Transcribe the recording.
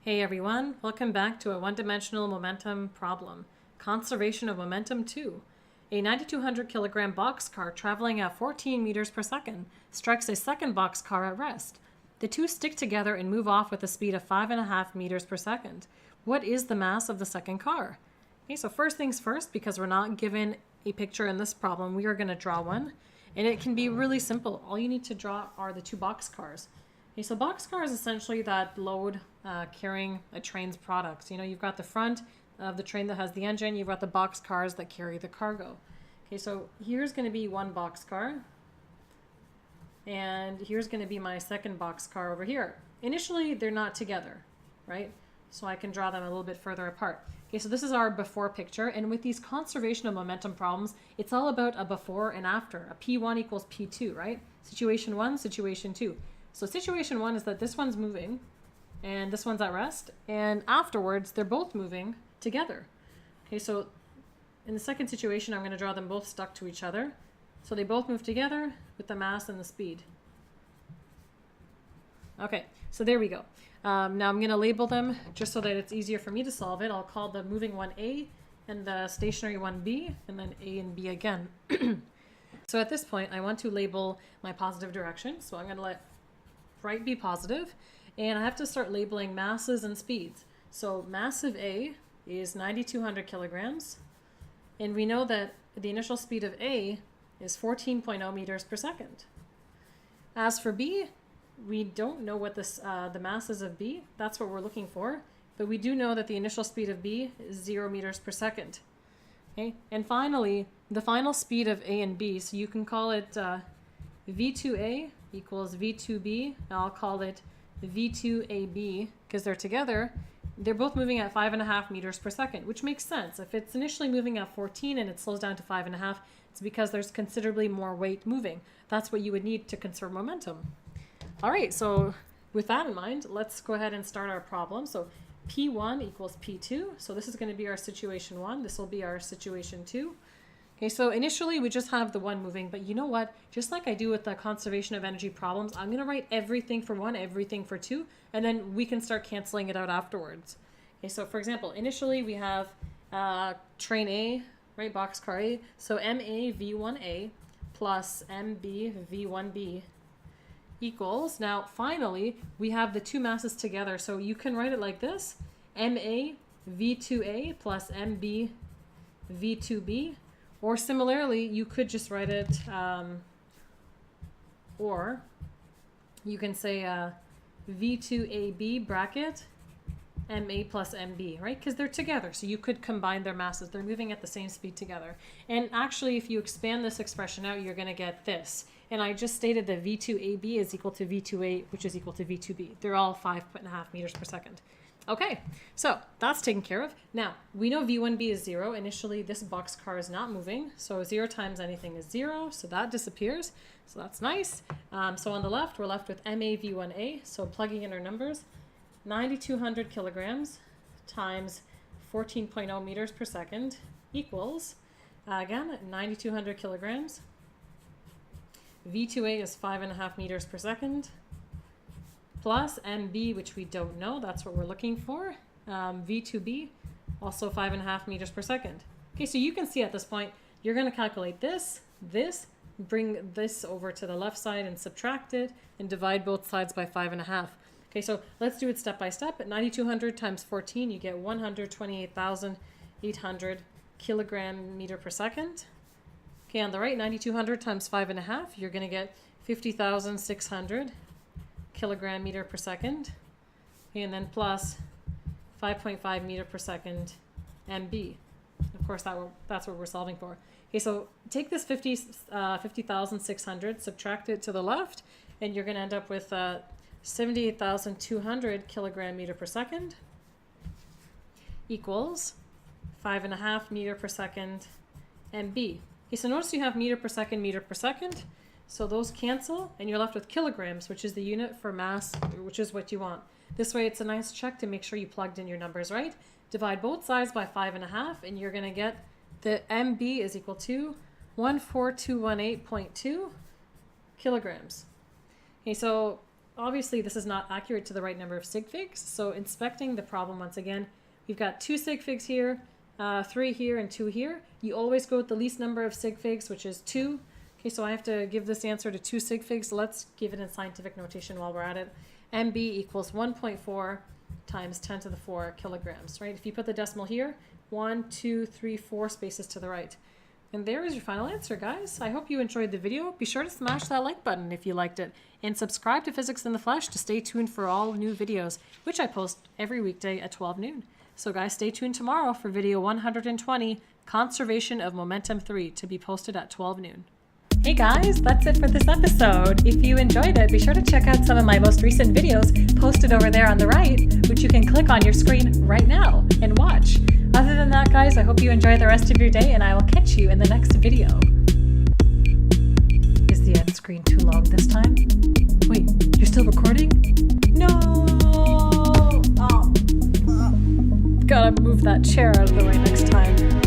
Hey everyone, welcome back to a one-dimensional momentum problem. Conservation of momentum 2. A 9,200 kilogram boxcar traveling at 14 meters per second strikes a second boxcar at rest. The two stick together and move off with a speed of 5.5 meters per second. What is the mass of the second car? Okay, so first things first, because we're not given a picture in this problem, we are going to draw one. And it can be really simple. All you need to draw are the two boxcars. Okay, so boxcar is essentially that load carrying a train's products. You know, you've got the front of the train that has the engine, you've got the boxcars that carry the cargo. Okay, so here's going to be one boxcar, and here's going to be my second boxcar over here. Initially, they're not together, right? So I can draw them a little bit further apart. Okay, so this is our before picture, and with these conservation of momentum problems, it's all about a before and after. A P1 equals P2, right? Situation 1, situation 2. So situation 1 is that this one's moving and this one's at rest, and afterwards they're both moving together. Okay, so in the second situation, I'm going to draw them both stuck to each other. So they both move together with the mass and the speed. Okay, so there we go. Now I'm going to label them just so that it's easier for me to solve it. I'll call the moving one A and the stationary one B, and then A and B again. So at this point, I want to label my positive direction. So I'm going to let right be positive, and I have to start labeling masses and speeds. So massive A is 9,200 kilograms, and we know that the initial speed of A is 14.0 meters per second. As for B, we don't know what the mass is of B. That's what we're looking for, but we do know that the initial speed of B is 0 meters per second. Okay, and finally, the final speed of A and B, so you can call it V2A equals V2B. Now I'll call it V2AB because they're together. They're both moving at 5.5 meters per second, which makes sense. If it's initially moving at 14 and it slows down to 5.5, it's because there's considerably more weight moving. That's what you would need to conserve momentum. All right, so with that in mind, let's go ahead and start our problem. So P1 equals P2. So this is going to be our situation 1. This will be our situation 2. Okay, so initially we just have the one moving, but you know what? Just like I do with the conservation of energy problems, I'm going to write everything for 1, everything for 2, and then we can start canceling it out afterwards. Okay, so for example, initially we have train A, right, boxcar A, so MA V1A plus MB V1B equals, now finally we have the two masses together, so you can write it like this, MA V2A plus MB V2B. Or similarly, you could just write it, or you can say V2AB bracket MA plus MB, right? Because they're together, so you could combine their masses. They're moving at the same speed together. And actually, if you expand this expression out, you're going to get this. And I just stated that V2AB is equal to V2A, which is equal to V2B. They're all 5.5 meters per second. Okay, so that's taken care of. Now, we know V1B is 0. Initially, this boxcar is not moving, so 0 times anything is 0, so that disappears. So that's nice. So on the left, we're left with MAV1A, so plugging in our numbers, 9,200 kilograms times 14.0 meters per second equals, again, 9,200 kilograms. V2A is 5.5 meters per second. Plus MB, which we don't know, that's what we're looking for. V2B, also 5.5 meters per second. Okay, so you can see at this point, you're going to calculate this, bring this over to the left side and subtract it, and divide both sides by 5.5. Okay, so let's do it step by step. At 9,200 times 14, you get 128,800 kilogram meter per second. Okay, on the right, 9,200 times 5.5, you're going to get 50,600 kilogram meter per second, okay, and then plus 5.5 meter per second MB. Of course, that's what we're solving for. Okay, so take this 50,600, subtract it to the left, and you're going to end up with 78,200 kilogram meter per second equals 5.5 meter per second MB. Okay, so notice you have meter per second. So those cancel, and you're left with kilograms, which is the unit for mass, which is what you want. This way, it's a nice check to make sure you plugged in your numbers right. Divide both sides by 5.5, and you're going to get the MB is equal to 14218.2 kilograms. Okay, so obviously this is not accurate to the right number of sig figs. So inspecting the problem once again, we've got 2 sig figs here, 3 here, and 2 here. You always go with the least number of sig figs, which is 2. Okay, so I have to give this answer to 2 sig figs. Let's give it in scientific notation while we're at it. MB equals 1.4 times 10 to the 4 kilograms, right? If you put the decimal here, 1, 2, 3, 4 spaces to the right. And there is your final answer, guys. I hope you enjoyed the video. Be sure to smash that like button if you liked it. And subscribe to Physics in the Flesh to stay tuned for all new videos, which I post every weekday at 12 noon. So guys, stay tuned tomorrow for video 120, Conservation of Momentum 3, to be posted at 12 noon. Hey guys, that's it for this episode. If you enjoyed it, be sure to check out some of my most recent videos posted over there on the right, which you can click on your screen right now and watch. Other than that, guys, I hope you enjoy the rest of your day, and I will catch you in the next video. Is the end screen too long this time? Wait, you're still recording? No! Oh. Gotta move that chair out of the way next time.